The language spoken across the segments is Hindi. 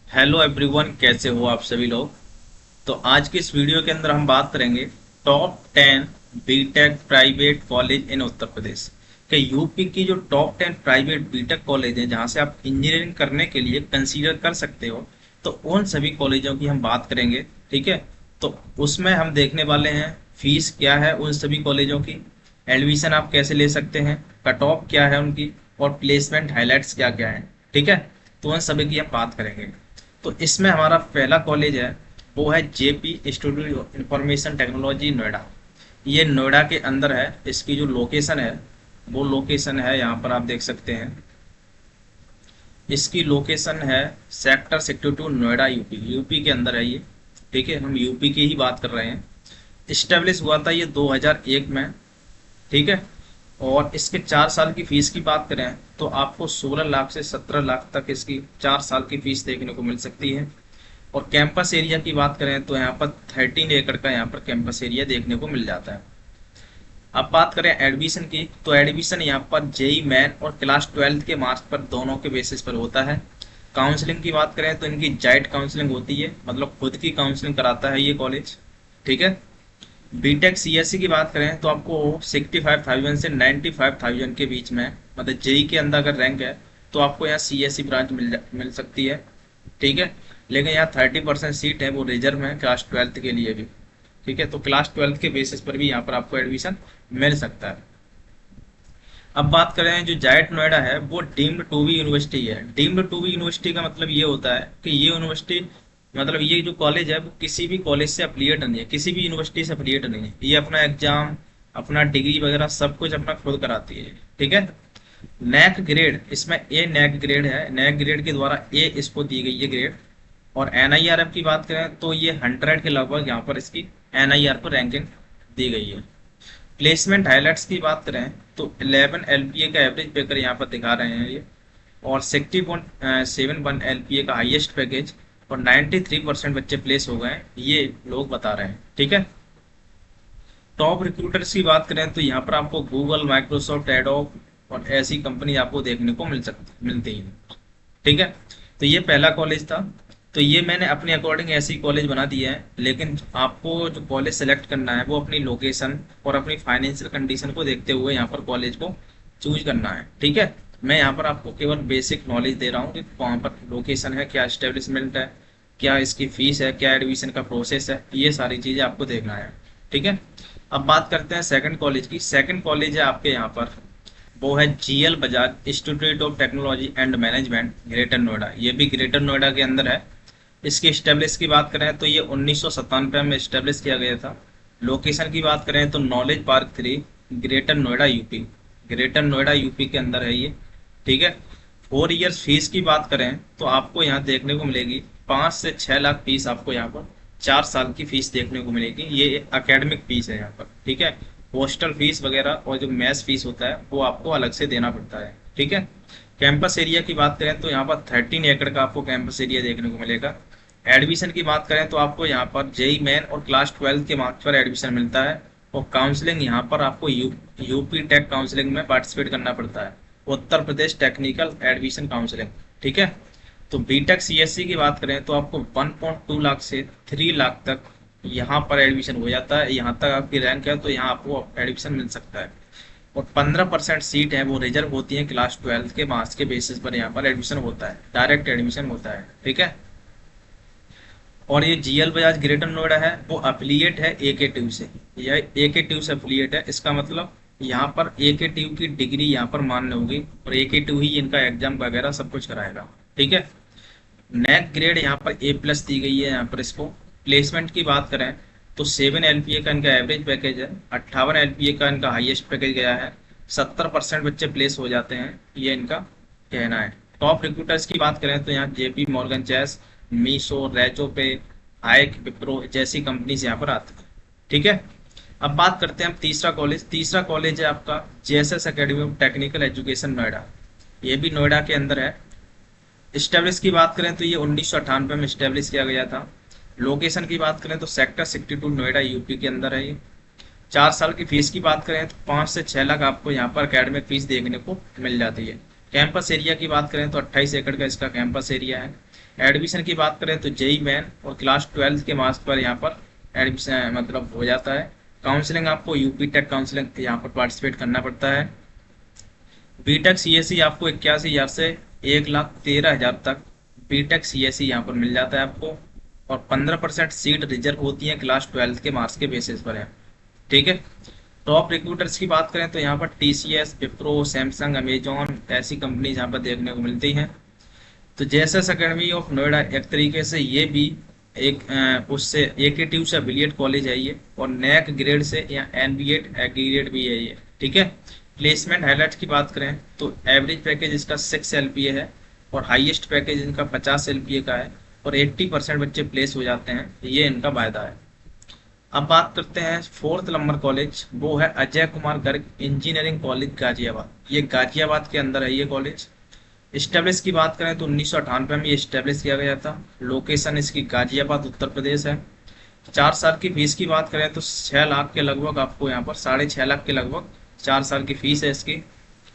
हेलो एवरीवन, कैसे हो आप सभी लोग। तो आज की इस वीडियो के अंदर हम बात करेंगे top 10 BTech private college in Uttar Pradesh के। यूपी की जो टॉप 10 प्राइवेट बीटेक कॉलेज हैं जहां से आप इंजीनियरिंग करने के लिए कंसीडर कर सकते हो, तो उन सभी कॉलेजों की हम बात करेंगे। ठीक है। तो उसमें हम देखने वाले हैं फीस क्या है उन सभी कॉलेजों की, एडमिशन आप कैसे ले सकते हैं, कट ऑफ क्या है उनकी, और प्लेसमेंट हाइलाइट्स क्या क्या है। ठीक है। तो उन सभी की हम बात करेंगे। तो इसमें हमारा पहला कॉलेज है, वो है JP institute of information technology Noida. ये नोएडा के अंदर है। इसकी जो लोकेशन है वो लोकेशन है, यहाँ पर आप देख सकते हैं, इसकी लोकेशन है सेक्टर 62 नोएडा यूपी। यूपी के अंदर है ये। ठीक है, हम यूपी की ही बात कर रहे हैं। इस्टेब्लिश हुआ था ये 2001 में। ठीक है। और इसके 4 साल की फीस की बात करें तो आपको 16 लाख से 17 लाख तक इसकी 4 साल की फीस देखने को मिल सकती है। और कैंपस एरिया की बात करें तो यहाँ पर 13 एकड़ का यहाँ पर कैंपस एरिया देखने को मिल जाता है। अब बात करें एडमिशन की, तो एडमिशन यहाँ पर जेई मेन और क्लास 12 के मार्क्स पर दोनों के बेसिस पर होता है। काउंसलिंग की बात करें तो इनकी जाइट काउंसलिंग होती है, मतलब खुद की काउंसलिंग कराता है ये कॉलेज। ठीक है। बीटेक सीएससी की बात करें तो आपको 65,000 से 95,000 के बीच में, मतलब जेई के अंदर अगर रैंक है तो आपको यहाँ सीएससी ब्रांच मिल सकती है। ठीक है। लेकिन यहाँ 30% सीट है वो रिजर्व है क्लास 12 के लिए भी। ठीक है। तो क्लास 12 के बेसिस पर भी यहाँ पर आपको एडमिशन मिल सकता है। अब बात करें जो जायट नोएडा है वो डीम्ड टू बी यूनिवर्सिटी है। डीम्ड टू बी यूनिवर्सिटी का मतलब ये होता है कि ये यूनिवर्सिटी, मतलब ये जो कॉलेज है वो किसी भी कॉलेज से अफिलिएट नहीं है, किसी भी यूनिवर्सिटी से अफिलिएट नहीं है। ये अपना एग्जाम, अपना डिग्री वगैरह सब कुछ अपना खुद कराती है। ठीक है। नैक ग्रेड, इसमें ए नैक ग्रेड है, नैक ग्रेड के द्वारा ए इसको दी गई है ग्रेड। और एनआईआरएफ की बात करें तो ये 100 के लगभग यहाँ पर इसकी एनआईआर पर रैंकिंग दी गई है। प्लेसमेंट हाइलाइट्स की बात करें तो 11 एलपीए का एवरेज पैकर यहाँ पर दिखा रहे हैं ये, और 60.71 एलपीए का हाईएस्ट पैकेज, और 93% बच्चे प्लेस हो गए हैं, ये लोग बता रहे हैं। ठीक है। टॉप रिक्रूटर्स की बात करें तो यहाँ पर आपको गूगल, माइक्रोसॉफ्ट, एडोब और ऐसी कंपनी आपको देखने को मिलती है। ठीक है। तो ये पहला कॉलेज था। तो ये मैंने अपने अकॉर्डिंग ऐसी कॉलेज बना दिया है, लेकिन आपको जो कॉलेज सेलेक्ट करना है वो अपनी लोकेशन और अपनी फाइनेंशियल कंडीशन को देखते हुए यहाँ पर कॉलेज को चूज करना है। ठीक है। मैं यहाँ पर आपको केवल बेसिक नॉलेज दे रहा हूँ कि वहाँ पर लोकेशन है, क्या स्टेब्लिशमेंट है, क्या इसकी फीस है, क्या एडमिशन का प्रोसेस है, ये सारी चीज़ें आपको देखना है। ठीक है। अब बात करते हैं सेकंड कॉलेज की। सेकंड कॉलेज है आपके यहाँ पर, वो है GL Bajaj institute of technology and management, greater Noida. ये भी ग्रेटर नोएडा के अंदर है। इसकी स्टेब्लिश की बात करें तो ये 1997 में स्टेब्लिश किया गया था। लोकेशन की बात करें तो knowledge park 3, greater Noida UP. Greater Noida UP के अंदर है ये। ठीक है। 4 इयर्स फीस की बात करें तो आपको यहाँ देखने को मिलेगी 5 से 6 लाख फीस, आपको यहाँ पर 4 साल की फीस देखने को मिलेगी। ये एकेडमिक फीस है यहाँ पर। ठीक है। हॉस्टल फीस वगैरह और जो मैथ फीस होता है वो आपको अलग से देना पड़ता है। ठीक है। कैंपस एरिया की बात करें तो यहाँ पर 13 एकड़ का आपको कैंपस एरिया देखने को मिलेगा। एडमिशन की बात करें तो आपको यहाँ पर जेई मेन और क्लास 12 के मार्क्स पर एडमिशन मिलता है। और काउंसलिंग यहाँ पर आपको यूपी टेक काउंसलिंग में पार्टिसिपेट करना पड़ता है, Uttar Pradesh technical admission counselling. ठीक है। तो बीटेक सीएससी की बात करें तो आपको 1.2 लाख से 3 लाख तक यहाँ पर एडमिशन हो जाता है। यहाँ तक आपकी रैंक है तो यहाँ आपको एडमिशन मिल सकता है। और 15% सीट है वो रिजर्व होती है क्लास 12 के मार्क्स के बेसिस पर यहाँ पर एडमिशन होता है, डायरेक्ट एडमिशन होता है। ठीक है। और ये जीएल बजाज ग्रेटर नोएडा है वो अफिलिएट है एके से। यह एके से अफिलिएट है, इसका मतलब यहाँ पर एके की डिग्री यहाँ पर मान्य होगी और एके ही इनका एग्जाम वगैरह सब कुछ कराएगा। ठीक है। नेक ग्रेड यहाँ पर ए+ दी गई है यहाँ पर इसको। प्लेसमेंट की बात करें तो 7 एलपीए का इनका एवरेज पैकेज है, 58 एलपीए का इनका हाईएस्ट पैकेज गया है, 70% बच्चे प्लेस हो जाते हैं, ये इनका कहना है। टॉप रिक्रूटर्स की बात करें तो यहाँ जेपी मॉर्गन चेस, मीशो, रेजो पे, हाइक, विप्रो जैसी कंपनीज यहाँ पर आती है। ठीक है। अब बात करते हैं हम तीसरा कॉलेज। तीसरा कॉलेज है आपका JSS academy of technical education Noida. ये भी नोएडा के अंदर है। स्टेब्लिश की बात करें तो ये 1998 में स्टेब्लिश किया गया था। लोकेशन की बात करें तो सेक्टर 62 नोएडा यूपी के अंदर है ये। 4 साल की फीस की बात करें तो 5 से 6 लाख आपको यहाँ पर अकेडमिक फीस देखने को मिल जाती है। कैंपस एरिया की बात करें तो 28 एकड़ का इसका कैंपस एरिया है। एडमिशन की बात करें तो जेई मेन और क्लास 12 के मार्क्स पर यहाँ पर एडमिशन मतलब हो जाता है। काउंसलिंग आपको यूपी टेक काउंसलिंग यहाँ पर पार्टिसिपेट करना पड़ता है। बीटेक सीएससी आपको 81,000 से 1,13,000 तक बीटेक सीएससी यहाँ पर मिल जाता है आपको, और 15% सीट रिजर्व होती है क्लास 12 के मार्क्स के बेसिस पर है। ठीक है। टॉप रिक्रूटर्स की बात करें तो यहाँ पर टीसीएस, विप्रो, सैमसंग, अमेजॉन ऐसी कंपनी यहाँ पर देखने को मिलती हैं। तो जेएसएस एकेडमी ऑफ नोएडा एक तरीके से ये भी एक उससे एकेटीयू से एफिलिएट कॉलेज है ये, और नैक ग्रेड से या एनबीएड एग्रीगेट भी है ये। ठीक है। प्लेसमेंट हाईलाइट की बात करें तो एवरेज पैकेज इसका 6 एलपीए है, और हाईएस्ट पैकेज इनका 50 एलपीए का है, और 80% बच्चे प्लेस हो जाते हैं, ये इनका वायदा है। अब बात करते हैं 4th नंबर कॉलेज, वो है अजय कुमार गर्ग इंजीनियरिंग कॉलेज गाजियाबाद। ये गाजियाबाद के अंदर है ये कॉलेज। स्टेब्लिश की बात करें तो 1998 में ये स्टेब्लिश किया गया था। लोकेशन इसकी गाजियाबाद उत्तर प्रदेश है। 4 साल की फीस की बात करें तो 6 लाख के लगभग आपको यहाँ पर 6.5 लाख के लगभग 4 साल की फीस है इसकी।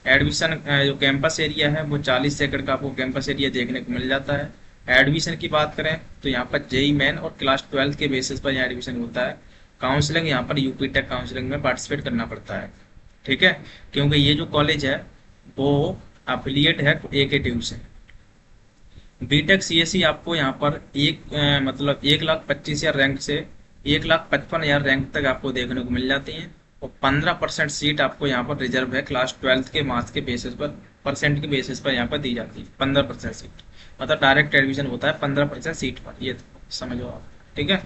एडमिशन जो कैंपस एरिया है वो 40 एकड़ का आपको कैंपस एरिया देखने को मिल जाता है। एडमिशन की बात करें तो यहाँ पर जेई मेन और क्लास 12 के बेसिस पर यहाँ एडमिशन होता है। काउंसलिंग यहाँ पर यूपी टेक काउंसलिंग में पार्टिसिपेट करना पड़ता है। ठीक है, क्योंकि ये जो कॉलेज है वो अफिलिएट है एकेटीयू से। बीटेक सीएससी आपको यहाँ पर मतलब 1,25,000 रैंक से 1,55,000 रैंक तक आपको देखने को मिल जाती है, और 15% सीट आपको यहाँ पर रिजर्व है क्लास 12 के मार्क्स के बेसिस पर, परसेंट के बेसिस पर यहाँ पर दी जाती है। 15% सीट मतलब डायरेक्ट एडमिशन होता है 15% सीट पर, ये समझो आप। ठीक है।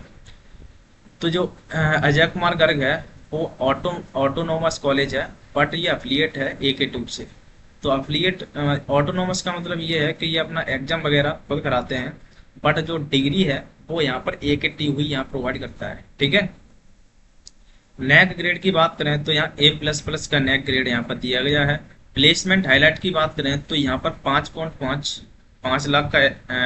तो जो अजय कुमार गर्ग है वो ऑटोनोमस कॉलेज है, बट ये अफिलिएट है एकेटीयू से। तो अफिलिएट ऑटोनोमस का मतलब ये है कि ये अपना एग्जाम वगैरह खुद कराते हैं, बट जो डिग्री है वो यहाँ पर एकेटीयू ही यहाँ प्रोवाइड करता है। ठीक है। नैक ग्रेड की बात करें तो यहाँ A++ का नैक ग्रेड यहाँ पर दिया गया है। प्लेसमेंट हाईलाइट की बात करें तो यहाँ पर 5 लाख का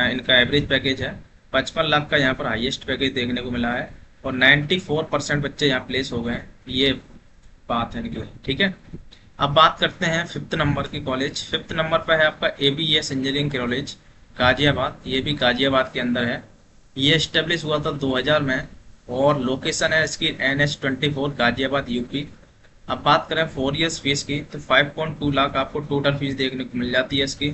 इनका एवरेज पैकेज है। 55 लाख का यहाँ पर हाईएस्ट पैकेज देखने को मिला है, और 94% बच्चे यहाँ प्लेस हो गए हैं, ये बात है इनकी। ठीक है। अब बात करते हैं 5th नंबर की कॉलेज। 5th नंबर पर है आपका ABS इंजीनियरिंग कॉलेज गाजियाबाद। ये भी गाजियाबाद के अंदर है। ये स्टेब्लिश हुआ था 2000 में, और लोकेशन है इसकी NH24 गाजियाबाद यूपी। अब बात करें 4 ईयर्स फीस की तो 5.2 लाख आपको टोटल फीस देखने को मिल जाती है इसकी।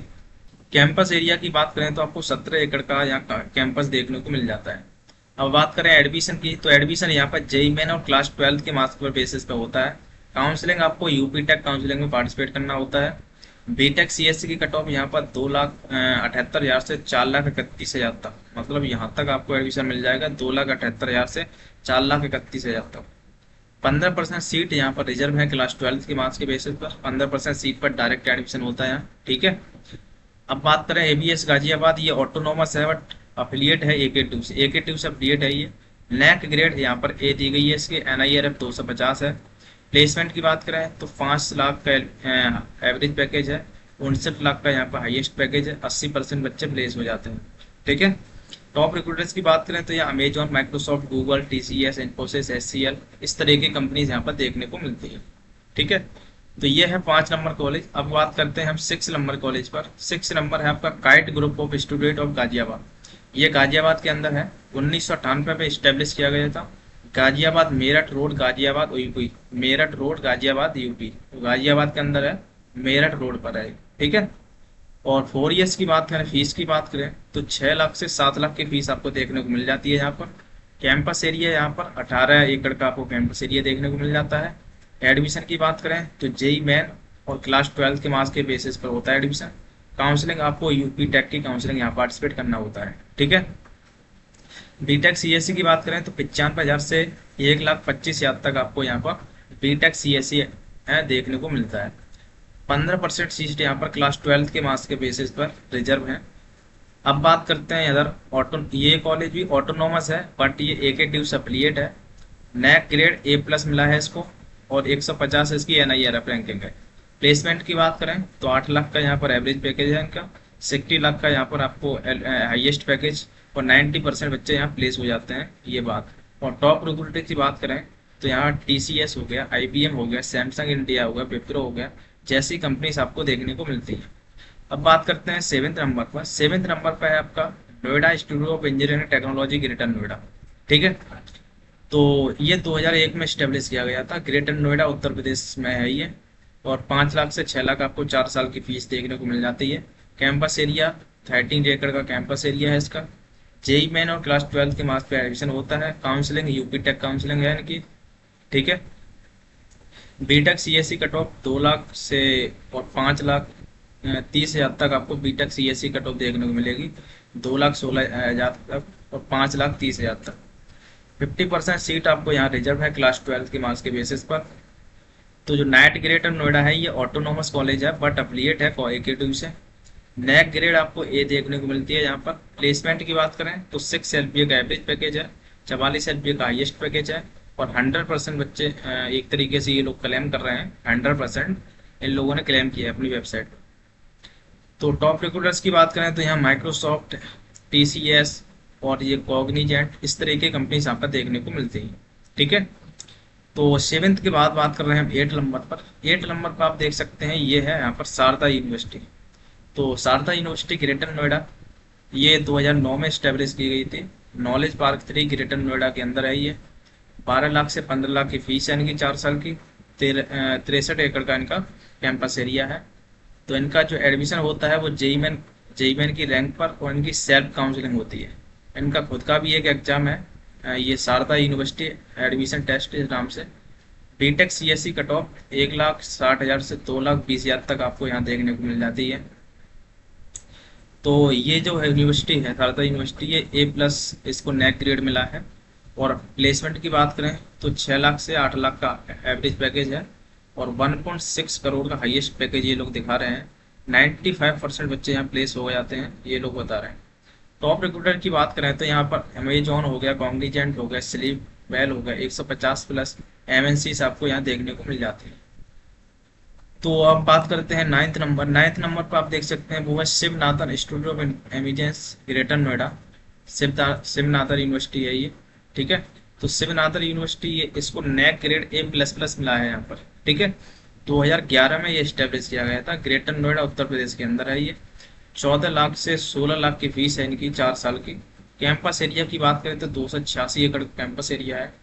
कैंपस एरिया की बात करें तो आपको 17 एकड़ का यहाँ कैंपस देखने को मिल जाता है। अब बात करें एडमिशन की तो एडमिशन यहाँ पर जेई मेन और क्लास 12 के मार्क्स पर बेसिस पे होता है। काउंसलिंग आपको यूपी टेक काउंसलिंग में पार्टिसिपेट करना होता है। बीटेक सीएससी की कट ऑफ यहाँ पर 2,78,000 से 4,31,000 तक, मतलब यहाँ तक आपको एडमिशन मिल जाएगा 2,78,000 से 4,31,000 तक। 15% सीट यहाँ पर रिजर्व है क्लास 12 के मार्क्स के बेसिस पर। 15% सीट पर डायरेक्ट एडमिशन होता है यहाँ। ठीक है। अब बात करें एबीएस गाजियाबाद, ये ऑटोनोमस है बट अफिलिएट है एकेटीयू से। एकेटीयू से अफिलिएट है ये। नैक ग्रेड यहाँ पर ए दी गई है इसके, NIRF 250 है। प्लेसमेंट की बात करें तो 5 लाख का एवरेज पैकेज है, 59 लाख का यहाँ पर हाईएस्ट पैकेज है। 80% बच्चे प्लेस हो जाते हैं। ठीक है। टॉप रिक्रूटर्स की बात करें तो यहाँ Amazon, Microsoft, Google, TCS, Infosys, HCL इस तरह की कंपनीज यहाँ पर देखने को मिलती है। ठीक है। तो ये है 5 नंबर कॉलेज। अब बात करते हैं हम 6 नंबर कॉलेज पर। 6 नंबर है आपका kite group of student of Ghaziabad. ये गाजियाबाद के अंदर है। 1998 में स्टेब्लिश किया गया था। Ghaziabad Meerut road Ghaziabad UP, Meerut road Ghaziabad UP, तो गाजियाबाद के अंदर है, मेरठ रोड पर है। ठीक है। और 4 ईयर्स की बात करें, फीस की बात करें तो 6 लाख से 7 लाख की फीस आपको देखने को मिल जाती है यहाँ पर। कैंपस एरिया यहाँ पर 18 एकड़ का आपको कैंपस एरिया देखने को मिल जाता है। एडमिशन की बात करें तो जेई मेन और क्लास 12 के मार्क्स के बेसिस पर होता है एडमिशन। काउंसलिंग आपको यूपी टेक की काउंसलिंग यहाँ पार्टिसिपेट करना होता है। ठीक है। बीटेक सीएससी की बात करें तो 95,000 से 1,25,000 तक आपको यहाँ पर बीटेक सीएससी देखने को मिलता है। 15% सीट यहाँ पर क्लास 12 के मार्क्स के बेसिस पर रिजर्व है। अब बात करते हैं इधर ये कॉलेज भी ऑटोनोमस है बट ये एकेटीयू से एफिलिएट है। नैक ग्रेड A+ मिला है इसको, और 150 इसकी NIRF रैंकिंग है। प्लेसमेंट की बात करें तो 8 लाख का यहाँ पर एवरेज पैकेज है इनका। 60 लाख का यहाँ पर आपको हाईएस्ट पैकेज, और 90% बच्चे यहाँ प्लेस हो जाते हैं, ये बात। और टॉप रिक्रूटर की बात करें तो यहाँ TCS हो गया, IBM हो गया, सैमसंग इंडिया हो गया, विप्रो हो गया, जैसी कंपनीज आपको देखने को मिलती है। अब बात करते हैं 7th नंबर पर। 7th नंबर पर है आपका Noida institute of engineering technology greater Noida, ठीक है। तो ये 2001 में स्टेब्लिश किया गया था, ग्रेटर नोएडा उत्तर प्रदेश में है ये। और 5 लाख से 6 लाख आपको 4 साल की फीस देखने को मिल जाती है। कैंपस एरिया 13 एकड़ का कैंपस एरिया है इसका। जेई मेन और क्लास 12 के मार्क्स पे एडमिशन होता है। काउंसलिंग यूपी टेक काउंसलिंग है इनकी, ठीक है। B Tech CSE cut off 2 lakh से और 5 लाख 30 हजार तक आपको बीटेक सीएससी कट ऑफ देखने को मिलेगी। 2 लाख 16 हजार तक और 5 लाख 30 हजार तक। 50% सीट आपको यहाँ रिजर्व है क्लास 12 के मार्क्स के बेसिस पर। तो जो नाइट ग्रेटर नोएडा है ये ऑटोनोमस कॉलेज है बट अफिलिएट है कोएकेटिव से। नैक ग्रेड आपको ए देखने को मिलती है। यहाँ पर प्लेसमेंट की बात करें तो 6 एलपीए का एवरेज पैकेज है, 44 एलपीए का हाईएस्ट पैकेज है। और 100% बच्चे एक तरीके से ये लोग क्लेम कर रहे हैं, 100% इन लोगों ने क्लेम किया है अपनी वेबसाइट पर। तो टॉप रिक्रूटर्स की बात करें तो यहाँ माइक्रोसॉफ्ट, टीसीएस और ये कॉग्निजेंट, इस तरह की कंपनीज यहाँ पर देखने को मिलती हैं, ठीक है। तो 7th के बाद बात कर रहे हैं हम 8 नंबर पर। 8 नंबर पर आप देख सकते हैं ये है यहाँ पर शारदा यूनिवर्सिटी। तो शारदा यूनिवर्सिटी ग्रेटर नोएडा ये 2009 में स्टेब्लिश की गई थी। नॉलेज पार्क 3 ग्रेटर नोएडा के अंदर है ये। 12 लाख से 15 लाख की फीस है इनकी 4 साल की। 63 एकड़ का इनका कैंपस एरिया है। तो इनका जो एडमिशन होता है वो जेईमेन की रैंक पर और इनकी सेल्फ काउंसलिंग होती है। इनका खुद का भी एक एग्जाम है, ये शारदा यूनिवर्सिटी एडमिशन टेस्ट इस नाम से। बीटेक सीएससी कट ऑफ 1,60,000 से 2,20,000 तक आपको यहाँ देखने को मिल जाती है। तो ये जो है यूनिवर्सिटी है शारदा यूनिवर्सिटी, ये A+ इसको नैक ग्रेड मिला है। और प्लेसमेंट की बात करें तो 6 लाख से 8 लाख का एवरेज पैकेज है और 1.6 करोड़ का हाईएस्ट पैकेज ये लोग दिखा रहे हैं। 95% बच्चे यहाँ प्लेस हो जाते हैं, ये लोग बता रहे हैं। टॉप रिक्रूटर की बात करें तो यहाँ पर अमेजॉन हो गया, कॉग्निजेंट हो गया, स्लीप वेल हो गया, 150+ MNCs आपको यहाँ देखने को मिल जाती है। तो अब बात करते हैं 9th नंबर। 9th नंबर पर आप देख सकते हैं वो है शिवनाथन institute of eminence greater Noida. शिवनाथन यूनिवर्सिटी है ये, ठीक है। तो शिवनाथन यूनिवर्सिटी ये इसको नैक ग्रेड A++ मिला है यहाँ पर, ठीक है। 2011 में ये स्टेब्लिश किया गया था। ग्रेटर नोएडा उत्तर प्रदेश के अंदर है ये। 14 लाख से 16 लाख की फीस है इनकी 4 साल की। कैंपस एरिया की बात करें तो 286 एकड़ कैंपस एरिया है।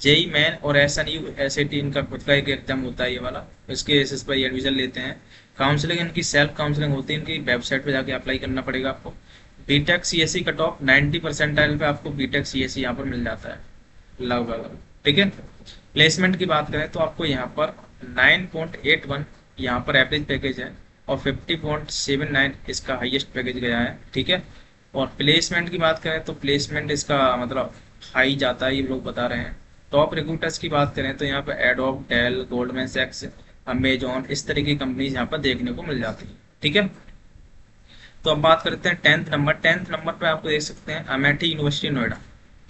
जेई मैन और SNU SAT इनका खुद का एक एग्जाम होता है ये वाला, इसके बेसिस पर एडमिशन लेते हैं। काउंसलिंग इनकी सेल्फ काउंसलिंग होती है, इनकी वेबसाइट पे जाके अप्लाई करना पड़ेगा आपको। B Tech CSE cut off 90 percentile पे आपको बीटेक सीएससी यहाँ पर मिल जाता है लगभग, ठीक है। प्लेसमेंट की बात करें तो आपको यहाँ पर 9.81 यहाँ पर एवरेज पैकेज है और 50.79 इसका हाईएस्ट पैकेज गया है, ठीक है। और प्लेसमेंट की बात करें तो प्लेसमेंट इसका मतलब हाई जाता है, ये लोग बता रहे हैं। टॉप रिक्रूटर्स की बात करें तो यहाँ पर एडोब, डेल, गोल्डमैन सैक्स, अमेजॉन, इस तरह की कंपनीज यहाँ पर देखने को मिल जाती है, ठीक है। तो अब बात करते हैं 10th नंबर। 10th नंबर पे आपको देख सकते हैं अमेठी यूनिवर्सिटी नोएडा।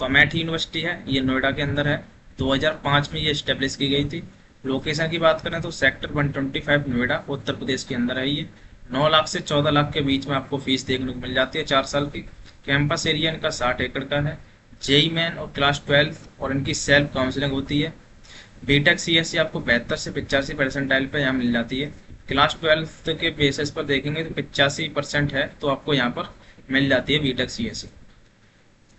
तो अमेठी यूनिवर्सिटी है ये नोएडा के अंदर है। 2005 में ये स्टेब्लिश की गई थी। लोकेशन की बात करें तो सेक्टर 125 नोएडा उत्तर प्रदेश के अंदर है ये। 9 लाख से 14 लाख के बीच में आपको फीस देखने को मिल जाती है 4 साल की। कैंपस एरिया इनका 60 एकड़ का है। जेई मैन और क्लास 12 और इनकी सेल्फ काउंसलिंग होती है। बीटेक सीएससी आपको 72 से 85 परसेंटाइल पर यहाँ मिल जाती है। क्लास 12 के बेसिस पर देखेंगे तो 85% है, तो आपको यहाँ पर मिल जाती है बीटेक सीएससी।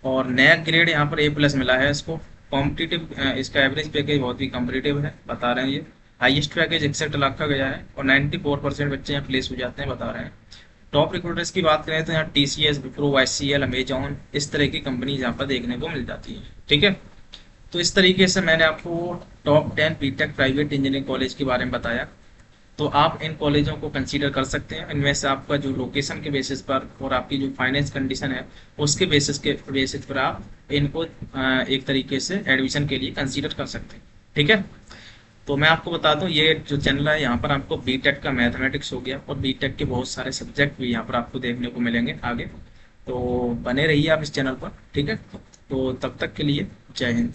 और नया ग्रेड यहाँ पर A+ मिला है इसको। कॉम्पिटिटिव इसका एवरेज पैकेज बहुत ही कॉम्पिटिटिव है बता रहे हैं ये। हाईएस्ट पैकेज 61 लाख का गया है और 94% बच्चे यहाँ प्लेस हो जाते हैं बता रहे हैं। टॉप रिक्रूटर्स की बात करें तो यहाँ TCS, विप्रो, HCL, अमेजॉन, इस तरह की कंपनी यहाँ पर देखने को मिल जाती है, ठीक है। तो इस तरीके से मैंने आपको top 10 BTech private engineering college के बारे में बताया। तो आप इन कॉलेजों को कंसीडर कर सकते हैं। इनमें से आपका जो लोकेशन के बेसिस पर और आपकी जो फाइनेंस कंडीशन है उसके बेसिस पर आप इनको एक तरीके से एडमिशन के लिए कंसीडर कर सकते हैं, ठीक है। तो मैं आपको बता दूं ये जो चैनल है यहाँ पर आपको बीटेक का मैथमेटिक्स हो गया और बीटेक के बहुत सारे सब्जेक्ट भी यहाँ पर आपको देखने को मिलेंगे आगे। तो बने रहिए आप इस चैनल पर, ठीक है। तो तब तक के लिए जय हिंद।